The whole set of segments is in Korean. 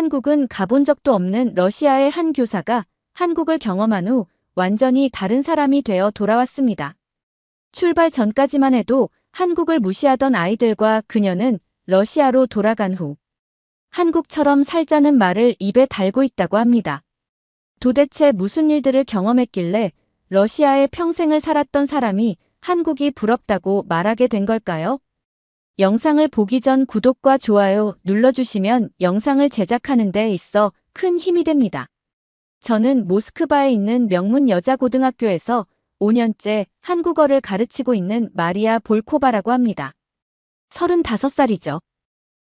한국은 가본 적도 없는 러시아의 한 교사가 한국을 경험한 후 완전히 다른 사람이 되어 돌아왔습니다. 출발 전까지만 해도 한국을 무시하던 아이들과 그녀는 러시아로 돌아간 후 한국처럼 살자는 말을 입에 달고 있다고 합니다. 도대체 무슨 일들을 경험했길래 러시아에 평생을 살았던 사람이 한국이 부럽다고 말하게 된 걸까요? 영상을 보기 전 구독과 좋아요 눌러주시면 영상을 제작하는 데 있어 큰 힘이 됩니다. 저는 모스크바에 있는 명문 여자고등학교에서 5년째 한국어를 가르치고 있는 마리아 볼코바라고 합니다. 35살이죠.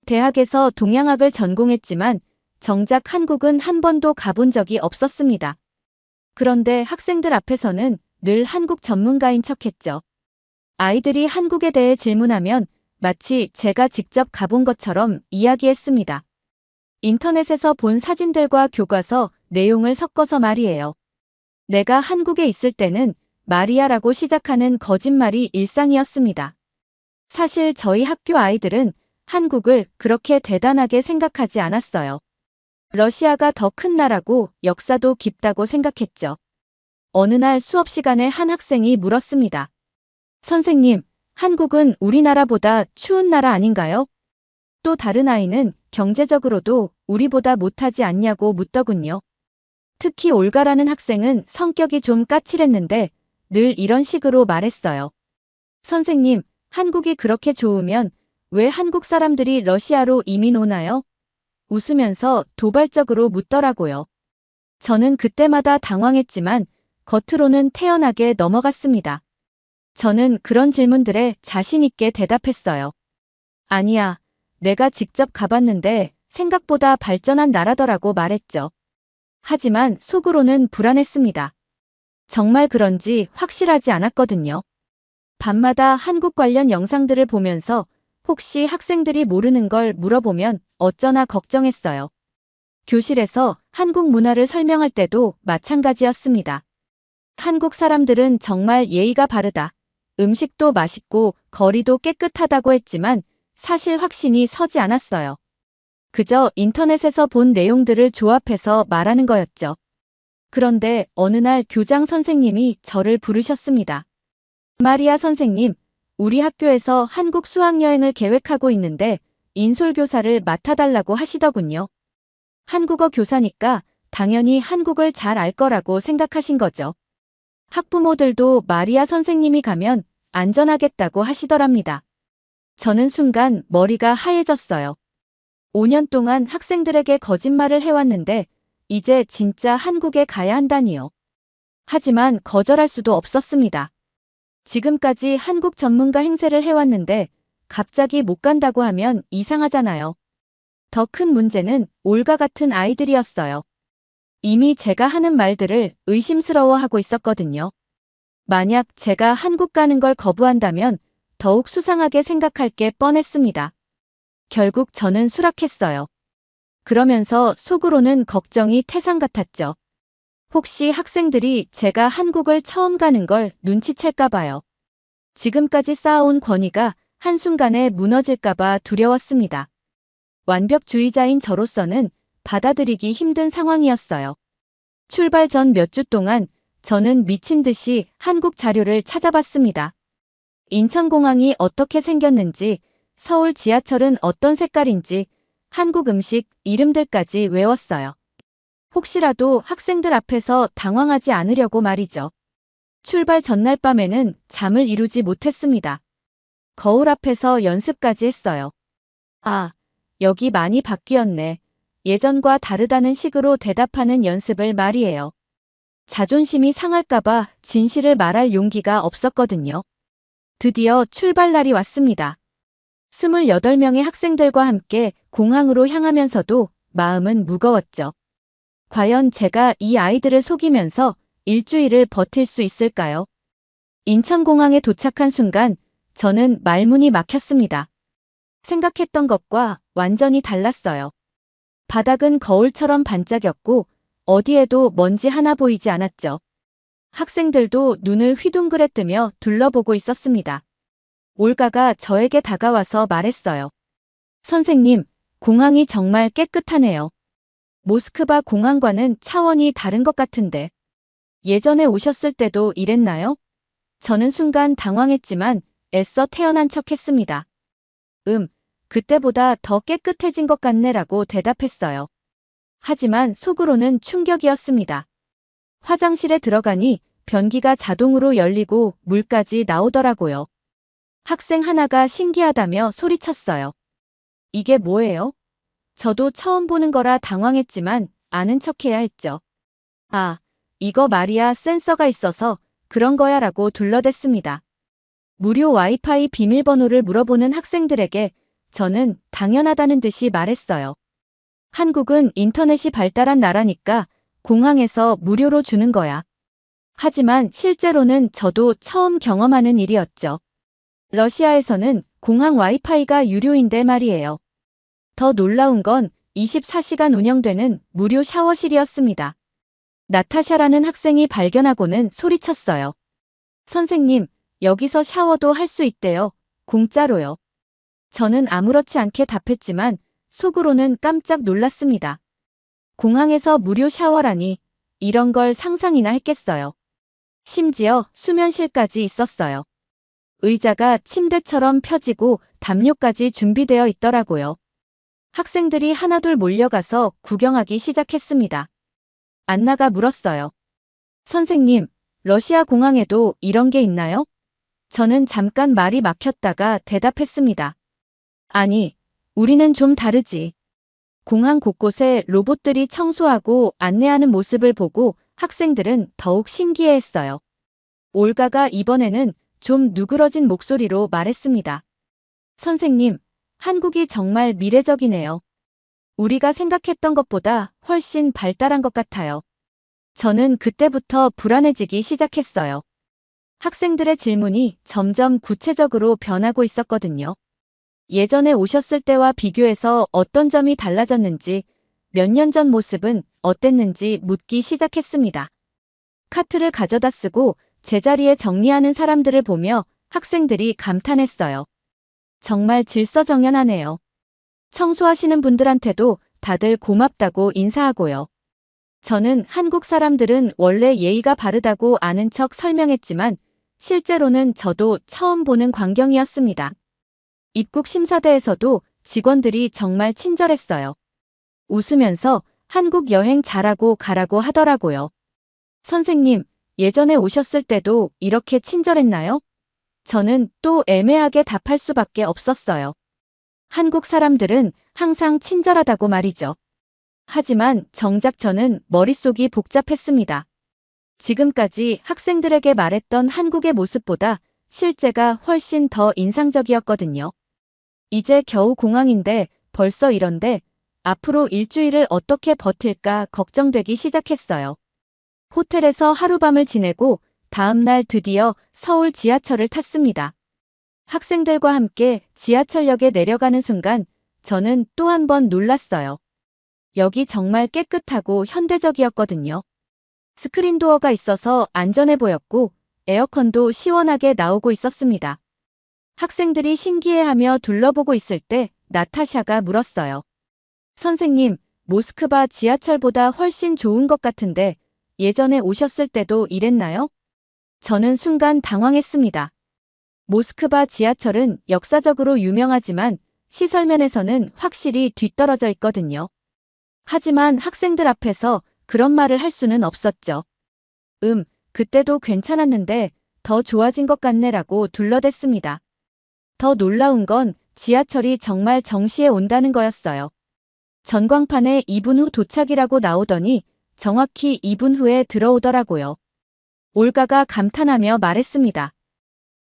대학에서 동양학을 전공했지만 정작 한국은 한 번도 가본 적이 없었습니다. 그런데 학생들 앞에서는 늘 한국 전문가인 척했죠. 아이들이 한국에 대해 질문하면 마치 제가 직접 가본 것처럼 이야기했습니다. 인터넷에서 본 사진들과 교과서 내용을 섞어서 말이에요. 내가 한국에 있을 때는 마리아라고 시작하는 거짓말이 일상이었습니다. 사실 저희 학교 아이들은 한국을 그렇게 대단하게 생각하지 않았어요. 러시아가 더 큰 나라고 역사도 깊다고 생각했죠. 어느 날 수업 시간에 한 학생이 물었습니다. 선생님, 한국은 우리나라보다 추운 나라 아닌가요? 또 다른 아이는 경제적으로도 우리보다 못하지 않냐고 묻더군요. 특히 올가라는 학생은 성격이 좀 까칠했는데 늘 이런 식으로 말했어요. 선생님, 한국이 그렇게 좋으면 왜 한국 사람들이 러시아로 이민 오나요? 웃으면서 도발적으로 묻더라고요. 저는 그때마다 당황했지만 겉으로는 태연하게 넘어갔습니다. 저는 그런 질문들에 자신 있게 대답했어요. 아니야, 내가 직접 가봤는데 생각보다 발전한 나라더라고 말했죠. 하지만 속으로는 불안했습니다. 정말 그런지 확실하지 않았거든요. 밤마다 한국 관련 영상들을 보면서 혹시 학생들이 모르는 걸 물어보면 어쩌나 걱정했어요. 교실에서 한국 문화를 설명할 때도 마찬가지였습니다. 한국 사람들은 정말 예의가 바르다. 음식도 맛있고 거리도 깨끗하다고 했지만 사실 확신이 서지 않았어요. 그저 인터넷에서 본 내용들을 조합해서 말하는 거였죠. 그런데 어느 날 교장 선생님이 저를 부르셨습니다. 마리아 선생님, 우리 학교에서 한국 수학여행을 계획하고 있는데 인솔교사를 맡아달라고 하시더군요. 한국어 교사니까 당연히 한국을 잘 알 거라고 생각하신 거죠. 학부모들도 마리아 선생님이 가면 안전하겠다고 하시더랍니다. 저는 순간 머리가 하얘졌어요. 5년 동안 학생들에게 거짓말을 해왔는데 이제 진짜 한국에 가야 한다니요. 하지만 거절할 수도 없었습니다. 지금까지 한국 전문가 행세를 해왔는데 갑자기 못 간다고 하면 이상하잖아요. 더 큰 문제는 올가 같은 아이들이었어요. 이미 제가 하는 말들을 의심스러워하고 있었거든요. 만약 제가 한국 가는 걸 거부한다면 더욱 수상하게 생각할 게 뻔했습니다. 결국 저는 수락했어요. 그러면서 속으로는 걱정이 태산 같았죠. 혹시 학생들이 제가 한국을 처음 가는 걸 눈치챌까 봐요. 지금까지 쌓아온 권위가 한순간에 무너질까 봐 두려웠습니다. 완벽주의자인 저로서는 받아들이기 힘든 상황이었어요. 출발 전 몇 주 동안 저는 미친 듯이 한국 자료를 찾아봤습니다. 인천공항이 어떻게 생겼는지, 서울 지하철은 어떤 색깔인지, 한국 음식 이름들까지 외웠어요. 혹시라도 학생들 앞에서 당황하지 않으려고 말이죠. 출발 전날 밤에는 잠을 이루지 못했습니다. 거울 앞에서 연습까지 했어요. 아, 여기 많이 바뀌었네. 예전과 다르다는 식으로 대답하는 연습을 말이에요. 자존심이 상할까봐 진실을 말할 용기가 없었거든요. 드디어 출발 날이 왔습니다. 28명의 학생들과 함께 공항으로 향하면서도 마음은 무거웠죠. 과연 제가 이 아이들을 속이면서 일주일을 버틸 수 있을까요? 인천공항에 도착한 순간 저는 말문이 막혔습니다. 생각했던 것과 완전히 달랐어요. 바닥은 거울처럼 반짝였고 어디에도 먼지 하나 보이지 않았죠. 학생들도 눈을 휘둥그레 뜨며 둘러보고 있었습니다. 올가가 저에게 다가와서 말했어요. 선생님, 공항이 정말 깨끗하네요. 모스크바 공항과는 차원이 다른 것 같은데. 예전에 오셨을 때도 이랬나요? 저는 순간 당황했지만 애써 태어난 척 했습니다. 그때보다 더 깨끗해진 것 같네라고 대답했어요. 하지만 속으로는 충격이었습니다. 화장실에 들어가니 변기가 자동으로 열리고 물까지 나오더라고요. 학생 하나가 신기하다며 소리쳤어요. 이게 뭐예요? 저도 처음 보는 거라 당황했지만 아는 척해야 했죠. 아, 이거 말이야 센서가 있어서 그런 거야 라고 둘러댔습니다. 무료 와이파이 비밀번호를 물어보는 학생들에게 저는 당연하다는 듯이 말했어요. 한국은 인터넷이 발달한 나라니까 공항에서 무료로 주는 거야. 하지만 실제로는 저도 처음 경험하는 일이었죠. 러시아에서는 공항 와이파이가 유료인데 말이에요. 더 놀라운 건 24시간 운영되는 무료 샤워실이었습니다. 나타샤라는 학생이 발견하고는 소리쳤어요. 선생님, 여기서 샤워도 할 수 있대요. 공짜로요. 저는 아무렇지 않게 답했지만 속으로는 깜짝 놀랐습니다. 공항에서 무료 샤워라니 이런 걸 상상이나 했겠어요. 심지어 수면실까지 있었어요. 의자가 침대처럼 펴지고 담요까지 준비되어 있더라고요. 학생들이 하나둘 몰려가서 구경하기 시작했습니다. 안나가 물었어요. 선생님, 러시아 공항에도 이런 게 있나요? 저는 잠깐 말이 막혔다가 대답했습니다. 아니, 우리는 좀 다르지. 공항 곳곳에 로봇들이 청소하고 안내하는 모습을 보고 학생들은 더욱 신기해했어요. 올가가 이번에는 좀 누그러진 목소리로 말했습니다. 선생님, 한국이 정말 미래적이네요. 우리가 생각했던 것보다 훨씬 발달한 것 같아요. 저는 그때부터 불안해지기 시작했어요. 학생들의 질문이 점점 구체적으로 변하고 있었거든요. 예전에 오셨을 때와 비교해서 어떤 점이 달라졌는지, 몇 년 전 모습은 어땠는지 묻기 시작했습니다. 카트를 가져다 쓰고 제자리에 정리하는 사람들을 보며 학생들이 감탄했어요. 정말 질서정연하네요. 청소하시는 분들한테도 다들 고맙다고 인사하고요. 저는 한국 사람들은 원래 예의가 바르다고 아는 척 설명했지만 실제로는 저도 처음 보는 광경이었습니다. 입국 심사대에서도 직원들이 정말 친절했어요. 웃으면서 한국 여행 잘하고 가라고 하더라고요. 선생님, 예전에 오셨을 때도 이렇게 친절했나요? 저는 또 애매하게 답할 수밖에 없었어요. 한국 사람들은 항상 친절하다고 말이죠. 하지만 정작 저는 머릿속이 복잡했습니다. 지금까지 학생들에게 말했던 한국의 모습보다 실제가 훨씬 더 인상적이었거든요. 이제 겨우 공항인데 벌써 이런데 앞으로 일주일을 어떻게 버틸까 걱정되기 시작했어요. 호텔에서 하룻밤을 지내고 다음날 드디어 서울 지하철을 탔습니다. 학생들과 함께 지하철역에 내려가는 순간 저는 또 한 번 놀랐어요. 여기 정말 깨끗하고 현대적이었거든요. 스크린도어가 있어서 안전해 보였고 에어컨도 시원하게 나오고 있었습니다. 학생들이 신기해하며 둘러보고 있을 때 나타샤가 물었어요. 선생님, 모스크바 지하철보다 훨씬 좋은 것 같은데 예전에 오셨을 때도 이랬나요? 저는 순간 당황했습니다. 모스크바 지하철은 역사적으로 유명하지만 시설면에서는 확실히 뒤떨어져 있거든요. 하지만 학생들 앞에서 그런 말을 할 수는 없었죠. 그때도 괜찮았는데 더 좋아진 것 같네라고 둘러댔습니다. 더 놀라운 건 지하철이 정말 정시에 온다는 거였어요. 전광판에 2분 후 도착이라고 나오더니 정확히 2분 후에 들어오더라고요. 올가가 감탄하며 말했습니다.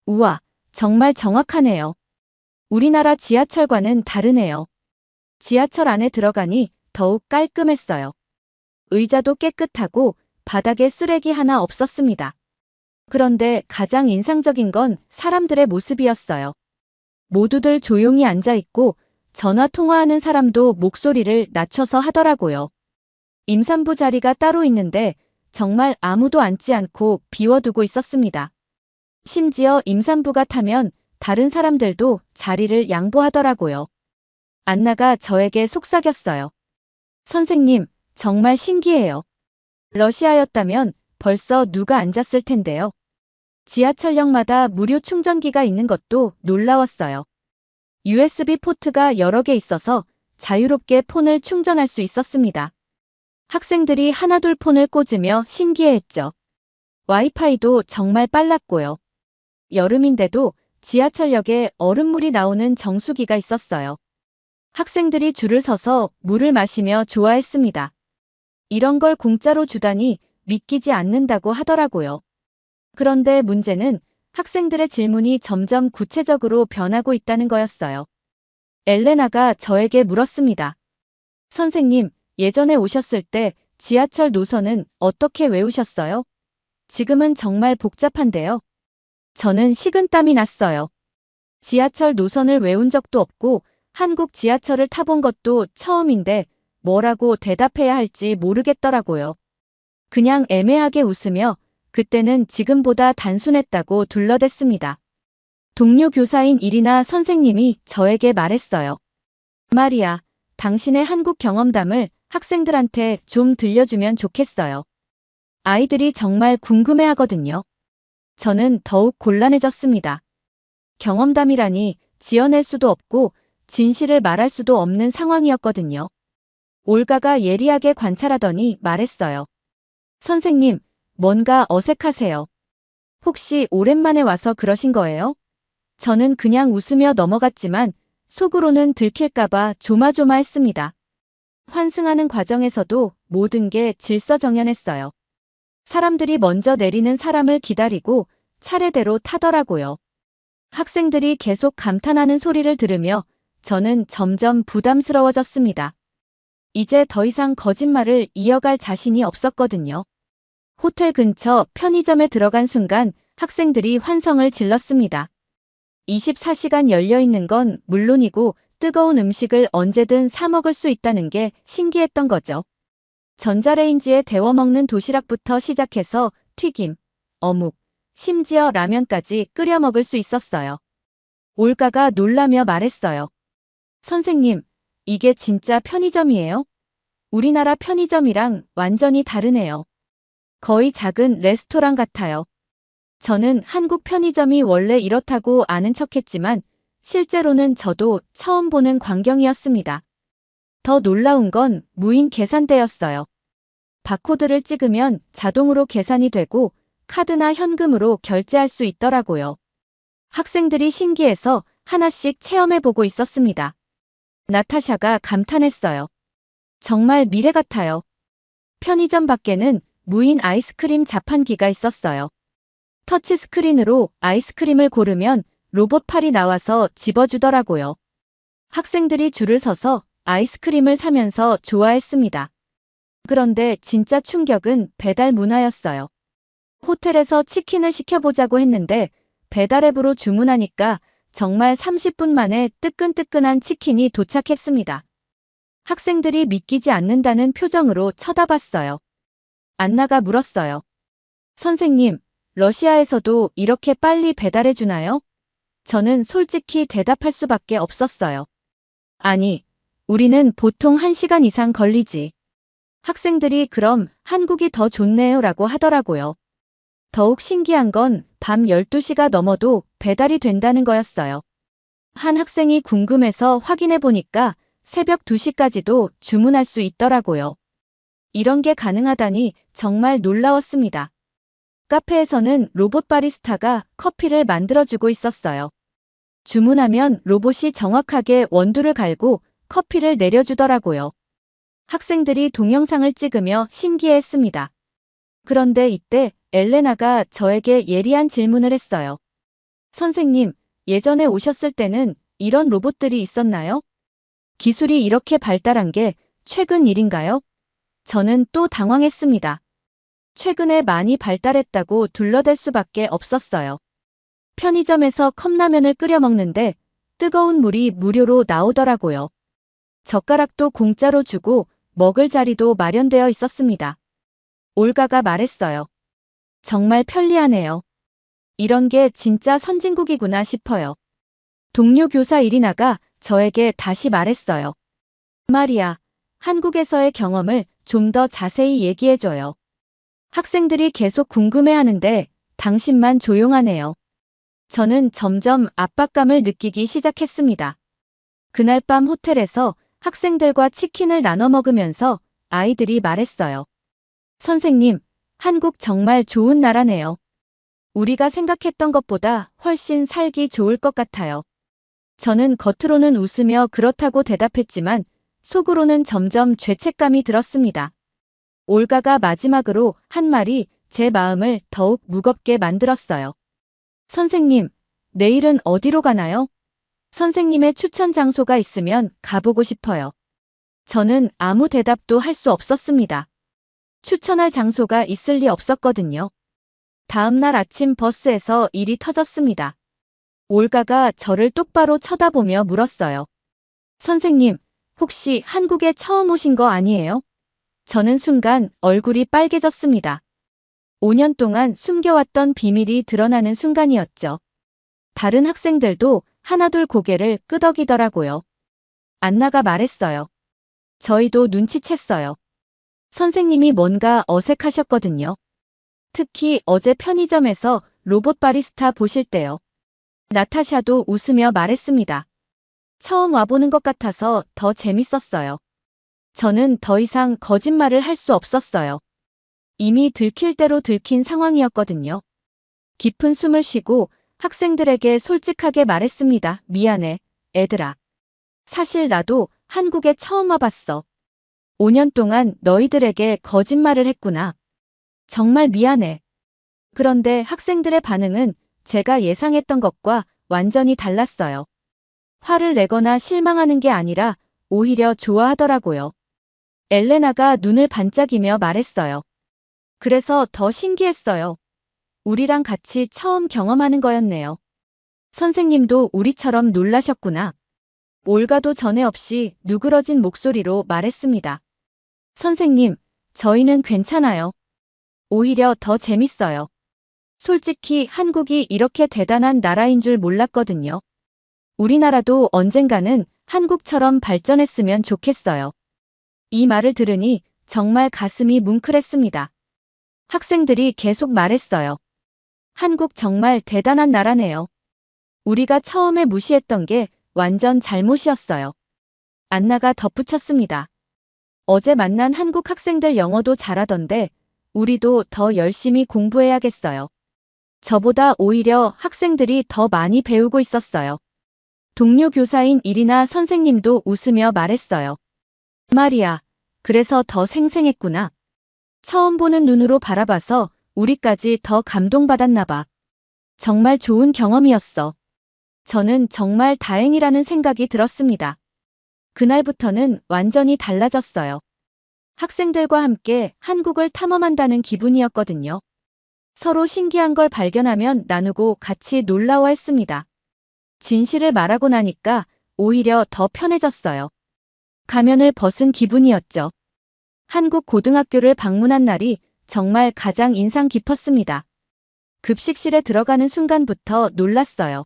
우와, 정말 정확하네요. 우리나라 지하철과는 다르네요. 지하철 안에 들어가니 더욱 깔끔했어요. 의자도 깨끗하고 바닥에 쓰레기 하나 없었습니다. 그런데 가장 인상적인 건 사람들의 모습이었어요. 모두들 조용히 앉아있고 전화 통화하는 사람도 목소리를 낮춰서 하더라고요. 임산부 자리가 따로 있는데 정말 아무도 앉지 않고 비워두고 있었습니다. 심지어 임산부가 타면 다른 사람들도 자리를 양보하더라고요. 안나가 저에게 속삭였어요. 선생님, 정말 신기해요. 러시아였다면 벌써 누가 앉았을 텐데요. 지하철역마다 무료 충전기가 있는 것도 놀라웠어요. USB 포트가 여러 개 있어서 자유롭게 폰을 충전할 수 있었습니다. 학생들이 하나둘 폰을 꽂으며 신기해했죠. 와이파이도 정말 빨랐고요. 여름인데도 지하철역에 얼음물이 나오는 정수기가 있었어요. 학생들이 줄을 서서 물을 마시며 좋아했습니다. 이런 걸 공짜로 주다니 믿기지 않는다고 하더라고요. 그런데 문제는 학생들의 질문이 점점 구체적으로 변하고 있다는 거였어요. 엘레나가 저에게 물었습니다. 선생님, 예전에 오셨을 때 지하철 노선은 어떻게 외우셨어요? 지금은 정말 복잡한데요. 저는 식은땀이 났어요. 지하철 노선을 외운 적도 없고 한국 지하철을 타본 것도 처음인데 뭐라고 대답해야 할지 모르겠더라고요. 그냥 애매하게 웃으며 그때는 지금보다 단순했다고 둘러댔습니다. 동료 교사인 이리나 선생님이 저에게 말했어요. 마리아, 당신의 한국 경험담을 학생들한테 좀 들려주면 좋겠어요. 아이들이 정말 궁금해하거든요. 저는 더욱 곤란해졌습니다. 경험담이라니 지어낼 수도 없고 진실을 말할 수도 없는 상황이었거든요. 올가가 예리하게 관찰하더니 말했어요. 선생님, 뭔가 어색하세요. 혹시 오랜만에 와서 그러신 거예요? 저는 그냥 웃으며 넘어갔지만 속으로는 들킬까봐 조마조마했습니다. 환승하는 과정에서도 모든 게 질서정연했어요. 사람들이 먼저 내리는 사람을 기다리고 차례대로 타더라고요. 학생들이 계속 감탄하는 소리를 들으며 저는 점점 부담스러워졌습니다. 이제 더 이상 거짓말을 이어갈 자신이 없었거든요. 호텔 근처 편의점에 들어간 순간 학생들이 환성을 질렀습니다. 24시간 열려있는 건 물론이고 뜨거운 음식을 언제든 사 먹을 수 있다는 게 신기했던 거죠. 전자레인지에 데워 먹는 도시락부터 시작해서 튀김, 어묵, 심지어 라면까지 끓여 먹을 수 있었어요. 올가가 놀라며 말했어요. 선생님, 이게 진짜 편의점이에요? 우리나라 편의점이랑 완전히 다르네요. 거의 작은 레스토랑 같아요. 저는 한국 편의점이 원래 이렇다고 아는 척했지만 실제로는 저도 처음 보는 광경이었습니다. 더 놀라운 건 무인 계산대였어요. 바코드를 찍으면 자동으로 계산이 되고 카드나 현금으로 결제할 수 있더라고요. 학생들이 신기해서 하나씩 체험해보고 있었습니다. 나타샤가 감탄했어요. 정말 미래 같아요. 편의점 밖에는 무인 아이스크림 자판기가 있었어요. 터치스크린으로 아이스크림을 고르면 로봇팔이 나와서 집어주더라고요. 학생들이 줄을 서서 아이스크림을 사면서 좋아했습니다. 그런데 진짜 충격은 배달 문화였어요. 호텔에서 치킨을 시켜보자고 했는데 배달앱으로 주문하니까 정말 30분 만에 뜨끈뜨끈한 치킨이 도착했습니다. 학생들이 믿기지 않는다는 표정으로 쳐다봤어요. 안나가 물었어요. 선생님, 러시아에서도 이렇게 빨리 배달해 주나요? 저는 솔직히 대답할 수밖에 없었어요. 아니, 우리는 보통 1시간 이상 걸리지. 학생들이 그럼 한국이 더 좋네요 라고 하더라고요. 더욱 신기한 건 밤 12시가 넘어도 배달이 된다는 거였어요. 한 학생이 궁금해서 확인해 보니까 새벽 2시까지도 주문할 수 있더라고요. 이런 게 가능하다니 정말 놀라웠습니다. 카페에서는 로봇 바리스타가 커피를 만들어주고 있었어요. 주문하면 로봇이 정확하게 원두를 갈고 커피를 내려주더라고요. 학생들이 동영상을 찍으며 신기해했습니다. 그런데 이때 엘레나가 저에게 예리한 질문을 했어요. 선생님, 예전에 오셨을 때는 이런 로봇들이 있었나요? 기술이 이렇게 발달한 게 최근 일인가요? 저는 또 당황했습니다. 최근에 많이 발달했다고 둘러댈 수밖에 없었어요. 편의점에서 컵라면을 끓여 먹는데 뜨거운 물이 무료로 나오더라고요. 젓가락도 공짜로 주고 먹을 자리도 마련되어 있었습니다. 올가가 말했어요. 정말 편리하네요. 이런 게 진짜 선진국이구나 싶어요. 동료 교사 이리나가 저에게 다시 말했어요. 마리아, 한국에서의 경험을 좀 더 자세히 얘기해줘요. 학생들이 계속 궁금해하는데 당신만 조용하네요. 저는 점점 압박감을 느끼기 시작했습니다. 그날 밤 호텔에서 학생들과 치킨을 나눠 먹으면서 아이들이 말했어요. 선생님, 한국 정말 좋은 나라네요. 우리가 생각했던 것보다 훨씬 살기 좋을 것 같아요. 저는 겉으로는 웃으며 그렇다고 대답했지만 속으로는 점점 죄책감이 들었습니다. 올가가 마지막으로 한 말이 제 마음을 더욱 무겁게 만들었어요. 선생님, 내일은 어디로 가나요? 선생님의 추천 장소가 있으면 가보고 싶어요. 저는 아무 대답도 할 수 없었습니다. 추천할 장소가 있을 리 없었거든요. 다음 날 아침 버스에서 일이 터졌습니다. 올가가 저를 똑바로 쳐다보며 물었어요. 선생님, 혹시 한국에 처음 오신 거 아니에요? 저는 순간 얼굴이 빨개졌습니다. 5년 동안 숨겨왔던 비밀이 드러나는 순간이었죠. 다른 학생들도 하나둘 고개를 끄덕이더라고요. 안나가 말했어요. 저희도 눈치챘어요. 선생님이 뭔가 어색하셨거든요. 특히 어제 편의점에서 로봇 바리스타 보실 때요. 나타샤도 웃으며 말했습니다. 처음 와보는 것 같아서 더 재밌었어요. 저는 더 이상 거짓말을 할 수 없었어요. 이미 들킬 대로 들킨 상황이었거든요. 깊은 숨을 쉬고 학생들에게 솔직하게 말했습니다. 미안해, 애들아. 사실 나도 한국에 처음 와봤어. 5년 동안 너희들에게 거짓말을 했구나. 정말 미안해. 그런데 학생들의 반응은 제가 예상했던 것과 완전히 달랐어요. 화를 내거나 실망하는 게 아니라 오히려 좋아하더라고요. 엘레나가 눈을 반짝이며 말했어요. 그래서 더 신기했어요. 우리랑 같이 처음 경험하는 거였네요. 선생님도 우리처럼 놀라셨구나. 올가도 전에 없이 누그러진 목소리로 말했습니다. 선생님, 저희는 괜찮아요. 오히려 더 재밌어요. 솔직히 한국이 이렇게 대단한 나라인 줄 몰랐거든요. 우리나라도 언젠가는 한국처럼 발전했으면 좋겠어요. 이 말을 들으니 정말 가슴이 뭉클했습니다. 학생들이 계속 말했어요. 한국 정말 대단한 나라네요. 우리가 처음에 무시했던 게 완전 잘못이었어요. 안나가 덧붙였습니다. 어제 만난 한국 학생들 영어도 잘하던데 우리도 더 열심히 공부해야겠어요. 저보다 오히려 학생들이 더 많이 배우고 있었어요. 동료 교사인 이리나 선생님도 웃으며 말했어요. 말이야, 그래서 더 생생했구나. 처음 보는 눈으로 바라봐서 우리까지 더 감동받았나 봐. 정말 좋은 경험이었어. 저는 정말 다행이라는 생각이 들었습니다. 그날부터는 완전히 달라졌어요. 학생들과 함께 한국을 탐험한다는 기분이었거든요. 서로 신기한 걸 발견하면 나누고 같이 놀라워했습니다. 진실을 말하고 나니까 오히려 더 편해졌어요. 가면을 벗은 기분이었죠. 한국 고등학교를 방문한 날이 정말 가장 인상 깊었습니다. 급식실에 들어가는 순간부터 놀랐어요.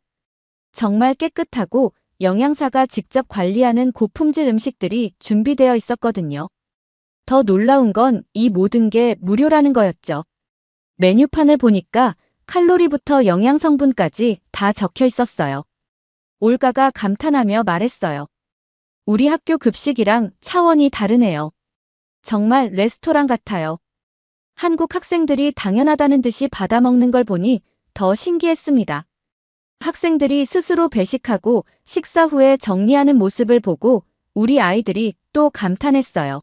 정말 깨끗하고 영양사가 직접 관리하는 고품질 음식들이 준비되어 있었거든요. 더 놀라운 건 이 모든 게 무료라는 거였죠. 메뉴판을 보니까 칼로리부터 영양 성분까지 다 적혀 있었어요. 올가가 감탄하며 말했어요. 우리 학교 급식이랑 차원이 다르네요. 정말 레스토랑 같아요. 한국 학생들이 당연하다는 듯이 받아먹는 걸 보니 더 신기했습니다. 학생들이 스스로 배식하고 식사 후에 정리하는 모습을 보고 우리 아이들이 또 감탄했어요.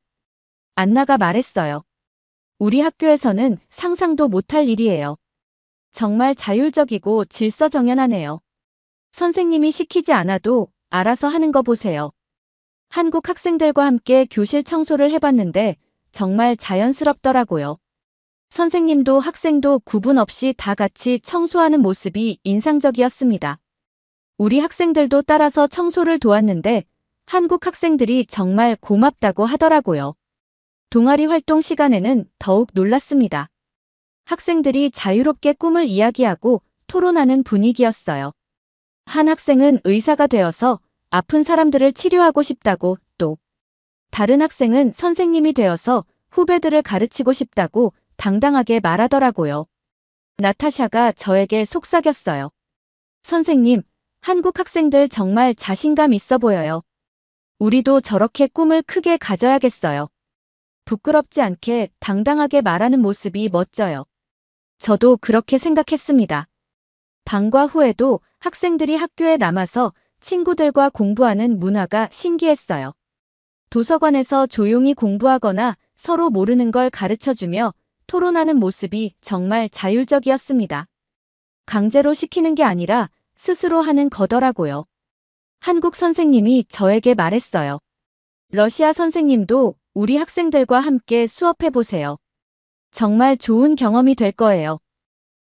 안나가 말했어요. 우리 학교에서는 상상도 못할 일이에요. 정말 자율적이고 질서정연하네요. 선생님이 시키지 않아도 알아서 하는 거 보세요. 한국 학생들과 함께 교실 청소를 해봤는데 정말 자연스럽더라고요. 선생님도 학생도 구분 없이 다 같이 청소하는 모습이 인상적이었습니다. 우리 학생들도 따라서 청소를 도왔는데 한국 학생들이 정말 고맙다고 하더라고요. 동아리 활동 시간에는 더욱 놀랐습니다. 학생들이 자유롭게 꿈을 이야기하고 토론하는 분위기였어요. 한 학생은 의사가 되어서 아픈 사람들을 치료하고 싶다고 또 다른 학생은 선생님이 되어서 후배들을 가르치고 싶다고 당당하게 말하더라고요. 나타샤가 저에게 속삭였어요. 선생님, 한국 학생들 정말 자신감 있어 보여요. 우리도 저렇게 꿈을 크게 가져야겠어요. 부끄럽지 않게 당당하게 말하는 모습이 멋져요. 저도 그렇게 생각했습니다. 방과 후에도 학생들이 학교에 남아서 친구들과 공부하는 문화가 신기했어요. 도서관에서 조용히 공부하거나 서로 모르는 걸 가르쳐주며 토론하는 모습이 정말 자율적이었습니다. 강제로 시키는 게 아니라 스스로 하는 거더라고요. 한국 선생님이 저에게 말했어요. 러시아 선생님도 우리 학생들과 함께 수업해보세요. 정말 좋은 경험이 될 거예요.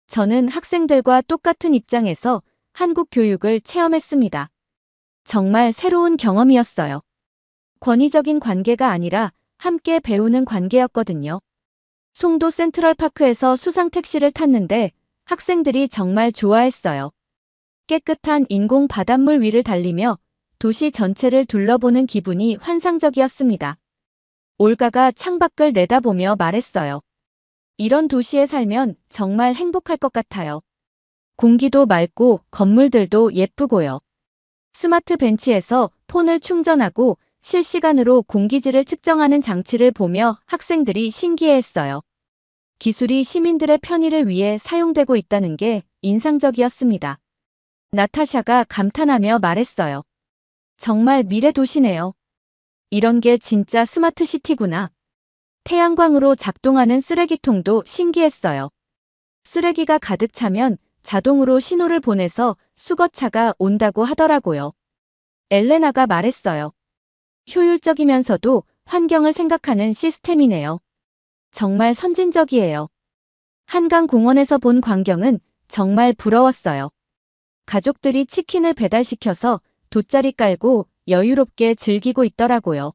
저는 학생들과 똑같은 입장에서 한국 교육을 체험했습니다. 정말 새로운 경험이었어요. 권위적인 관계가 아니라 함께 배우는 관계였거든요. 송도 센트럴파크에서 수상택시를 탔는데 학생들이 정말 좋아했어요. 깨끗한 인공 바닷물 위를 달리며 도시 전체를 둘러보는 기분이 환상적이었습니다. 올가가 창밖을 내다보며 말했어요. 이런 도시에 살면 정말 행복할 것 같아요. 공기도 맑고 건물들도 예쁘고요. 스마트 벤치에서 폰을 충전하고 실시간으로 공기질을 측정하는 장치를 보며 학생들이 신기해했어요. 기술이 시민들의 편의를 위해 사용되고 있다는 게 인상적이었습니다. 나타샤가 감탄하며 말했어요. 정말 미래 도시네요. 이런 게 진짜 스마트 시티구나. 태양광으로 작동하는 쓰레기통도 신기했어요. 쓰레기가 가득 차면 자동으로 신호를 보내서 수거차가 온다고 하더라고요. 엘레나가 말했어요. 효율적이면서도 환경을 생각하는 시스템이네요. 정말 선진적이에요. 한강공원에서 본 광경은 정말 부러웠어요. 가족들이 치킨을 배달시켜서 돗자리 깔고 여유롭게 즐기고 있더라고요.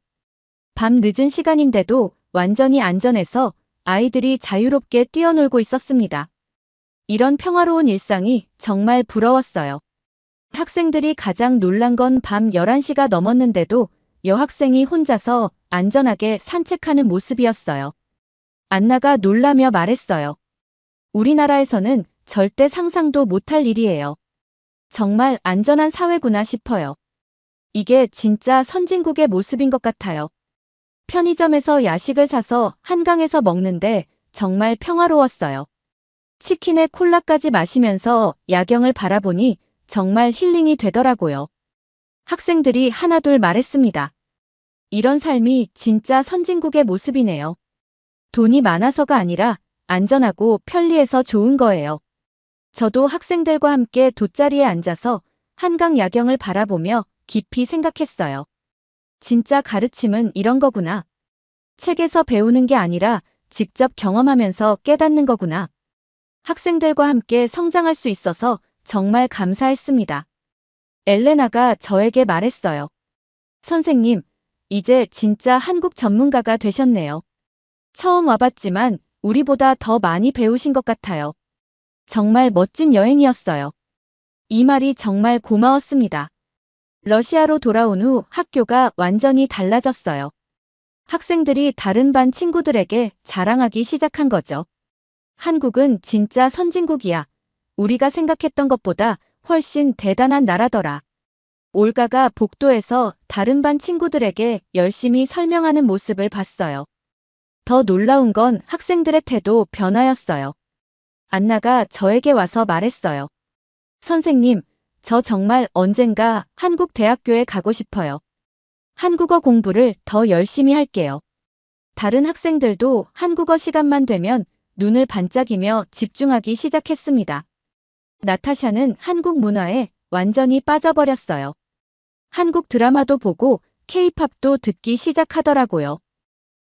밤 늦은 시간인데도 완전히 안전해서 아이들이 자유롭게 뛰어놀고 있었습니다. 이런 평화로운 일상이 정말 부러웠어요. 학생들이 가장 놀란 건 밤 11시가 넘었는데도 여학생이 혼자서 안전하게 산책하는 모습이었어요. 안나가 놀라며 말했어요. 우리나라에서는 절대 상상도 못할 일이에요. 정말 안전한 사회구나 싶어요. 이게 진짜 선진국의 모습인 것 같아요. 편의점에서 야식을 사서 한강에서 먹는데 정말 평화로웠어요. 치킨에 콜라까지 마시면서 야경을 바라보니 정말 힐링이 되더라고요. 학생들이 하나둘 말했습니다. 이런 삶이 진짜 선진국의 모습이네요. 돈이 많아서가 아니라 안전하고 편리해서 좋은 거예요. 저도 학생들과 함께 돗자리에 앉아서 한강 야경을 바라보며 깊이 생각했어요. 진짜 가르침은 이런 거구나. 책에서 배우는 게 아니라 직접 경험하면서 깨닫는 거구나. 학생들과 함께 성장할 수 있어서 정말 감사했습니다. 엘레나가 저에게 말했어요. 선생님, 이제 진짜 한국 전문가가 되셨네요. 처음 와봤지만 우리보다 더 많이 배우신 것 같아요. 정말 멋진 여행이었어요. 이 말이 정말 고마웠습니다. 러시아로 돌아온 후 학교가 완전히 달라졌어요. 학생들이 다른 반 친구들에게 자랑하기 시작한 거죠. 한국은 진짜 선진국이야. 우리가 생각했던 것보다 훨씬 대단한 나라더라. 올가가 복도에서 다른 반 친구들에게 열심히 설명하는 모습을 봤어요. 더 놀라운 건 학생들의 태도 변화였어요. 안나가 저에게 와서 말했어요. 선생님, 저 정말 언젠가 한국 대학교에 가고 싶어요. 한국어 공부를 더 열심히 할게요. 다른 학생들도 한국어 시간만 되면 눈을 반짝이며 집중하기 시작했습니다. 나타샤는 한국 문화에 완전히 빠져버렸어요. 한국 드라마도 보고 K-팝도 듣기 시작하더라고요.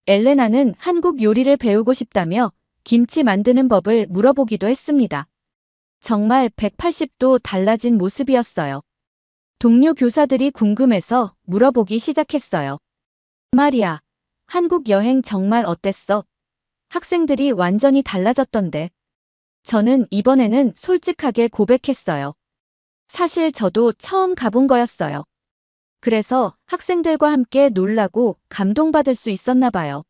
엘레나는 한국 요리를 배우고 싶다며 김치 만드는 법을 물어보기도 했습니다. 정말 180도 달라진 모습이었어요. 동료 교사들이 궁금해서 물어보기 시작했어요. 마리아, 한국 여행 정말 어땠어? 학생들이 완전히 달라졌던데. 저는 이번에는 솔직하게 고백했어요. 사실 저도 처음 가본 거였어요. 그래서 학생들과 함께 놀라고 감동받을 수 있었나 봐요.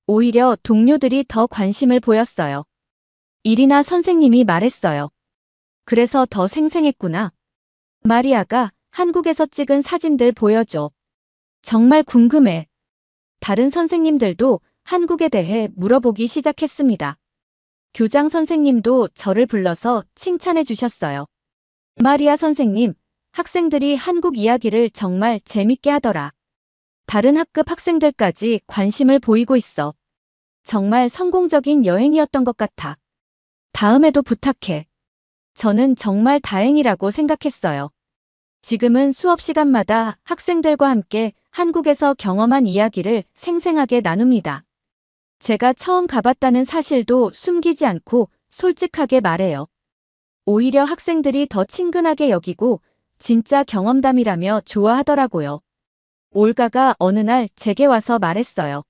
오히려 동료들이 더 관심을 보였어요. 이리나 선생님이 말했어요. 그래서 더 생생했구나. 마리아가 한국에서 찍은 사진들 보여줘. 정말 궁금해. 다른 선생님들도 한국에 대해 물어보기 시작했습니다. 교장 선생님도 저를 불러서 칭찬해 주셨어요. 마리아 선생님, 학생들이 한국 이야기를 정말 재밌게 하더라. 다른 학급 학생들까지 관심을 보이고 있어. 정말 성공적인 여행이었던 것 같아. 다음에도 부탁해. 저는 정말 다행이라고 생각했어요. 지금은 수업 시간마다 학생들과 함께 한국에서 경험한 이야기를 생생하게 나눕니다. 제가 처음 가봤다는 사실도 숨기지 않고 솔직하게 말해요. 오히려 학생들이 더 친근하게 여기고 진짜 경험담이라며 좋아하더라고요. 올가가 어느 날 제게 와서 말했어요.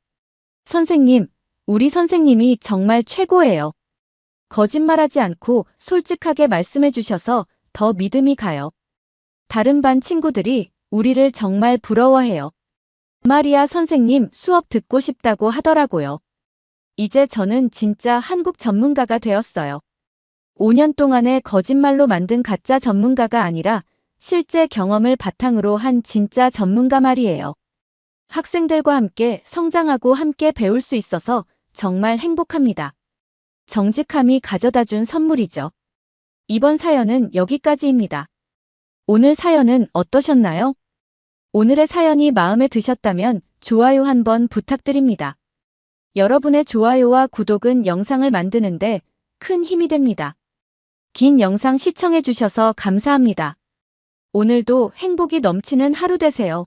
선생님, 우리 선생님이 정말 최고예요. 거짓말하지 않고 솔직하게 말씀해 주셔서 더 믿음이 가요. 다른 반 친구들이 우리를 정말 부러워해요. 마리아 선생님 수업 듣고 싶다고 하더라고요. 이제 저는 진짜 한국 전문가가 되었어요. 5년 동안의 거짓말로 만든 가짜 전문가가 아니라 실제 경험을 바탕으로 한 진짜 전문가 말이에요. 학생들과 함께 성장하고 함께 배울 수 있어서 정말 행복합니다. 정직함이 가져다 준 선물이죠. 이번 사연은 여기까지입니다. 오늘 사연은 어떠셨나요? 오늘의 사연이 마음에 드셨다면 좋아요 한번 부탁드립니다. 여러분의 좋아요와 구독은 영상을 만드는데 큰 힘이 됩니다. 긴 영상 시청해 주셔서 감사합니다. 오늘도 행복이 넘치는 하루 되세요.